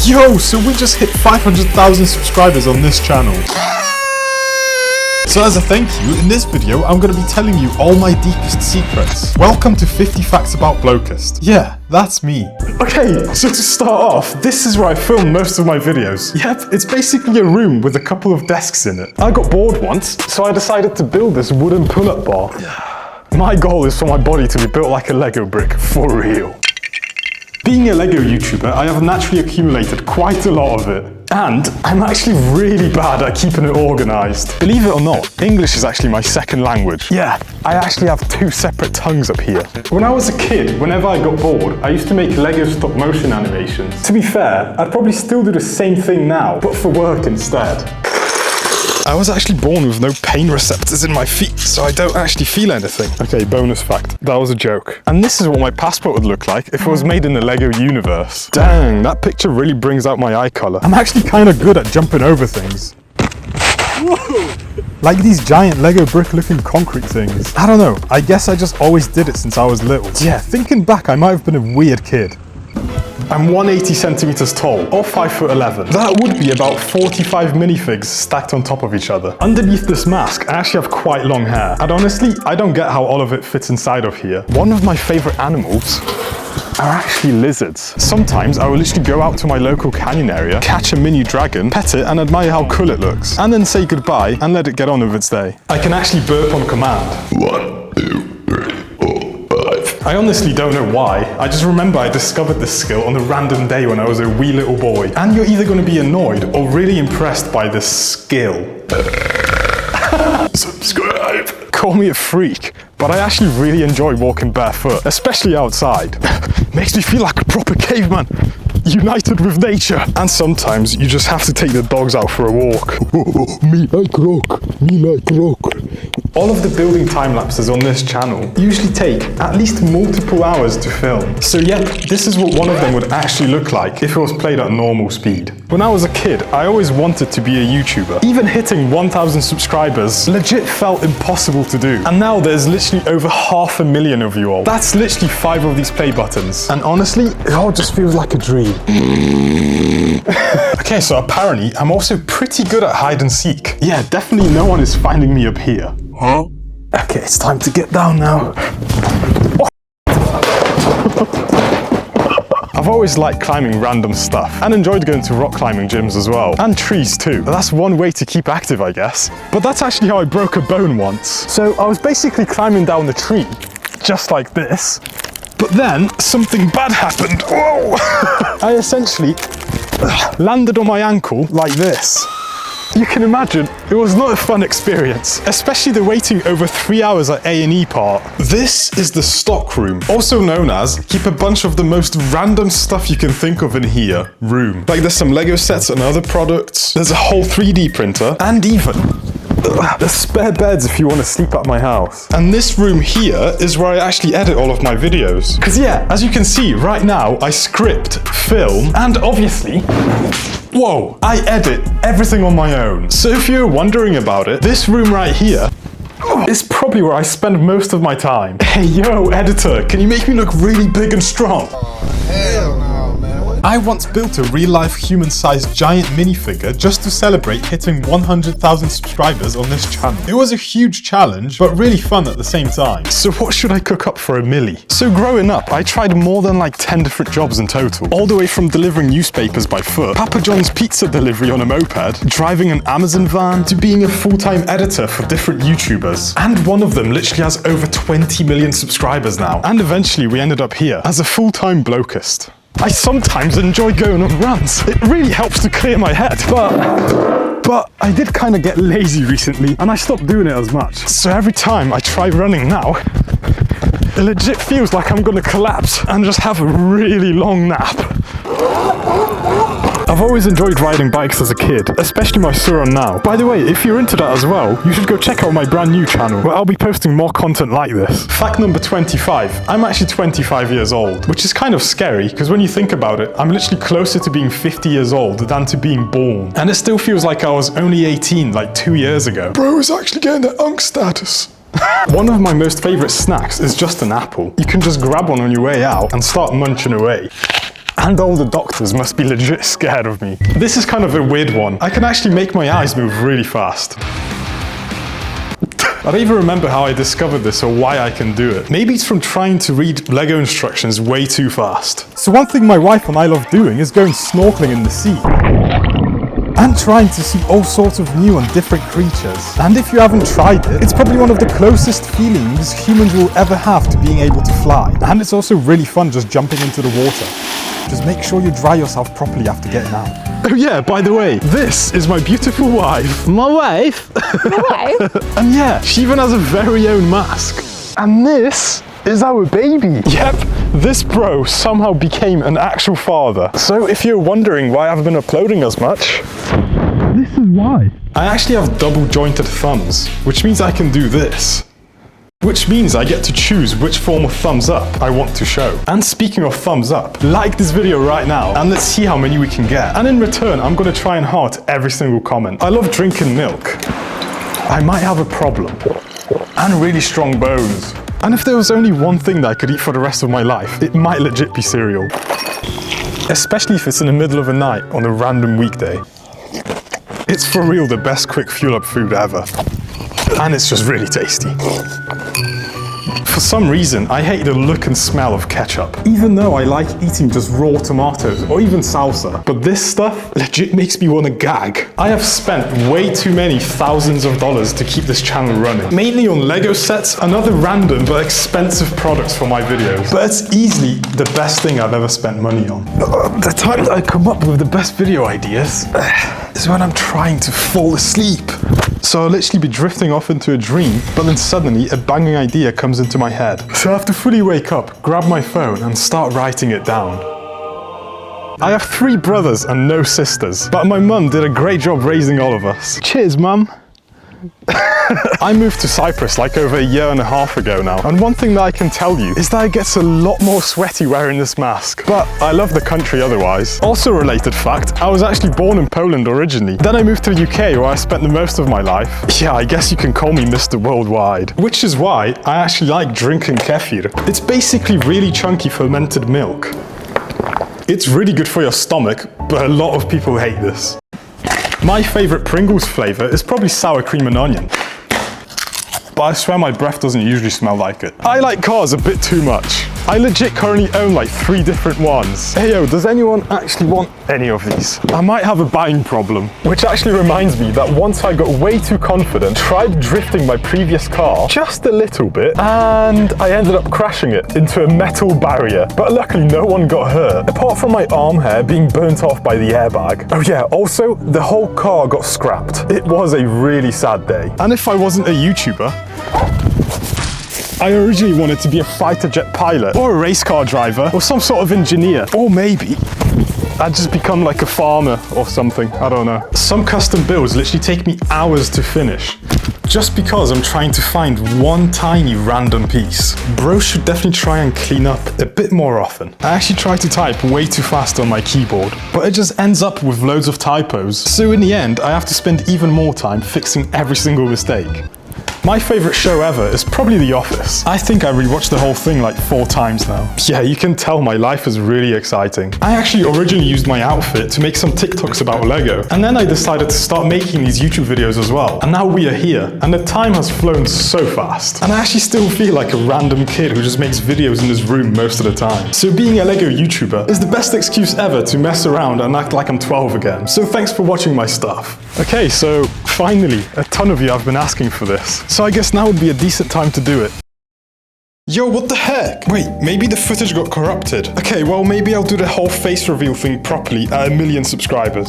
Yo, so we just hit 500,000 subscribers on this channel. So as a thank you, in this video, I'm going to be telling you all my deepest secrets. Welcome to 50 Facts About BLOKEST. Yeah, that's me. Okay, so to start off, this is where I film most of my videos. Yep, it's basically a room with a couple of desks in it. I got bored once, so I decided to build this wooden pull-up bar. My goal is for my body to be built like a Lego brick, for real. Being a Lego YouTuber, I have naturally accumulated quite a lot of it. And I'm actually really bad at keeping it organized. Believe it or not, English is actually my second language. Yeah, I actually have 2 separate tongues up here. When I was a kid, whenever I got bored, I used to make Lego stop motion animations. To be fair, I'd probably still do the same thing now, but for work instead. I was actually born with no pain receptors in my feet, so I don't actually feel anything. Okay, bonus fact, that was a joke. And this is what my passport would look like if it was made in the Lego universe. Dang, that picture really brings out my eye color. I'm actually kind of good at jumping over things. Whoa! Like these giant Lego brick looking concrete things. I don't know, I guess I just always did it since I was little. Yeah, thinking back, I might have been a weird kid. I'm 180 centimeters tall, or 5'11". That would be about 45 minifigs stacked on top of each other. Underneath this mask, I actually have quite long hair. And honestly, I don't get how all of it fits inside of here. One of my favorite animals are actually lizards. Sometimes I will literally go out to my local canyon area, catch a mini dragon, pet it, and admire how cool it looks. And then say goodbye and let it get on with its day. I can actually burp on command. 1, 2, 3, 4, 5. I honestly don't know why. I just remember I discovered this skill on a random day when I was a wee little boy. And you're either going to be annoyed or really impressed by this skill. Subscribe. Call me a freak, but I actually really enjoy walking barefoot, especially outside. Makes me feel like a proper caveman, united with nature. And sometimes you just have to take the dogs out for a walk. Me like rock, me like rock. All of the building time lapses on this channel usually take at least multiple hours to film. So yeah, this is what one of them would actually look like if it was played at normal speed. When I was a kid, I always wanted to be a YouTuber. Even hitting 1,000 subscribers legit felt impossible to do. And now there's literally over 500,000 of you all. That's literally 5 of these play buttons. And honestly, it all just feels like a dream. Okay, so apparently I'm also pretty good at hide and seek. Yeah, definitely no one is finding me up here. Huh? Okay, it's time to get down now. I've always liked climbing random stuff and enjoyed going to rock climbing gyms as well. And trees too. That's one way to keep active, I guess. But that's actually how I broke a bone once. So I was basically climbing down the tree, just like this. But then something bad happened. Whoa! I essentially landed on my ankle like this. You can imagine, it was not a fun experience, especially the waiting over 3 hours at A&E part. This is the stock room, also known as keep a bunch of the most random stuff you can think of in here room. Like there's some Lego sets and other products, there's a whole 3D printer, and even there's spare beds if you want to sleep at my house. And this room here is where I actually edit all of my videos. Because yeah, as you can see right now, I script, film, and obviously, whoa, I edit everything on my own. So if you're wondering about it, this room right here is probably where I spend most of my time. Hey yo, editor, can you make me look really big and strong? Oh, hell no, man. I once built a real-life human-sized giant minifigure just to celebrate hitting 100,000 subscribers on this channel. It was a huge challenge, but really fun at the same time. So what should I cook up for a milli? So growing up, I tried more than like 10 different jobs in total. All the way from delivering newspapers by foot, Papa John's pizza delivery on a moped, driving an Amazon van, to being a full-time editor for different YouTubers. And one of them literally has over 20 million subscribers now. And eventually we ended up here as a full-time BLOKEST. I sometimes enjoy going on runs. It really helps to clear my head, but I did kind of get lazy recently and I stopped doing it as much. So every time I try running now, it legit feels like I'm gonna collapse and just have a really long nap. I've always enjoyed riding bikes as a kid, especially my Suron now. By the way, if you're into that as well, you should go check out my brand new channel, where I'll be posting more content like this. Fact number 25, I'm actually 25 years old, which is kind of scary, because when you think about it, I'm literally closer to being 50 years old than to being born. And it still feels like I was only 18 like 2 years ago. Bro is actually getting the unk status. One of my most favorite snacks is just an apple. You can just grab one on your way out and start munching away. And all the doctors must be legit scared of me. This is kind of a weird one. I can actually make my eyes move really fast. I don't even remember how I discovered this or why I can do it. Maybe it's from trying to read Lego instructions way too fast. So one thing my wife and I love doing is going snorkeling in the sea. And trying to see all sorts of new and different creatures. And if you haven't tried it, it's probably one of the closest feelings humans will ever have to being able to fly. And it's also really fun just jumping into the water. Just make sure you dry yourself properly after getting out. Oh yeah, by the way, this is my beautiful wife. My wife? Your wife? And yeah, she even has a very own mask. And this is our baby. Yep, this bro somehow became an actual father. So if you're wondering why I've been uploading as much, this is why. I actually have double jointed thumbs, which means I can do this. Which means I get to choose which form of thumbs up I want to show. And speaking of thumbs up, like this video right now and let's see how many we can get. And in return, I'm gonna try and heart every single comment. I love drinking milk. I might have a problem. And really strong bones. And if there was only one thing that I could eat for the rest of my life, it might legit be cereal. Especially if it's in the middle of the night on a random weekday. It's for real the best quick fuel up food ever. And it's just really tasty. For some reason, I hate the look and smell of ketchup. Even though I like eating just raw tomatoes or even salsa. But this stuff legit makes me want to gag. I have spent way too many thousands of dollars to keep this channel running. Mainly on Lego sets and other random but expensive products for my videos. But it's easily the best thing I've ever spent money on. The times I come up with the best video ideas is when I'm trying to fall asleep. So I'll literally be drifting off into a dream, but then suddenly a banging idea comes into my head. So I have to fully wake up, grab my phone, and start writing it down. I have 3 brothers and no sisters, but my mum did a great job raising all of us. Cheers, mum. I moved to Cyprus like over a year and a half ago now, and one thing that I can tell you is that it gets a lot more sweaty wearing this mask, but I love the country otherwise. Also a related fact, I was actually born in Poland originally. Then I moved to the UK where I spent the most of my life. Yeah, I guess you can call me Mr. Worldwide. Which is why I actually like drinking kefir. It's basically really chunky fermented milk. It's really good for your stomach, but a lot of people hate this. My favourite Pringles flavour is probably sour cream and onion. But I swear my breath doesn't usually smell like it. I like cars a bit too much. I legit currently own like 3 different ones. Hey yo, does anyone actually want any of these? I might have a buying problem. Which actually reminds me that once I got way too confident, tried drifting my previous car just a little bit, and I ended up crashing it into a metal barrier. But luckily no one got hurt, apart from my arm hair being burnt off by the airbag. Oh yeah, also the whole car got scrapped. It was a really sad day. And if I wasn't a YouTuber, I originally wanted to be a fighter jet pilot, or a race car driver, or some sort of engineer. Or maybe I'd just become like a farmer or something, I don't know. Some custom builds literally take me hours to finish, just because I'm trying to find one tiny random piece. Bro should definitely try and clean up a bit more often. I actually try to type way too fast on my keyboard, but it just ends up with loads of typos. So in the end, I have to spend even more time fixing every single mistake. My favourite show ever is probably The Office. I think I rewatched the whole thing like 4 times now. Yeah, you can tell my life is really exciting. I actually originally used my outfit to make some TikToks about Lego, and then I decided to start making these YouTube videos as well. And now we are here, and the time has flown so fast. And I actually still feel like a random kid who just makes videos in his room most of the time. So being a Lego YouTuber is the best excuse ever to mess around and act like I'm 12 again. So thanks for watching my stuff. Okay, so finally, a ton of you have been asking for this. So I guess now would be a decent time to do it. Yo, what the heck? Wait, maybe the footage got corrupted. Okay, well maybe I'll do the whole face reveal thing properly at 1 million subscribers.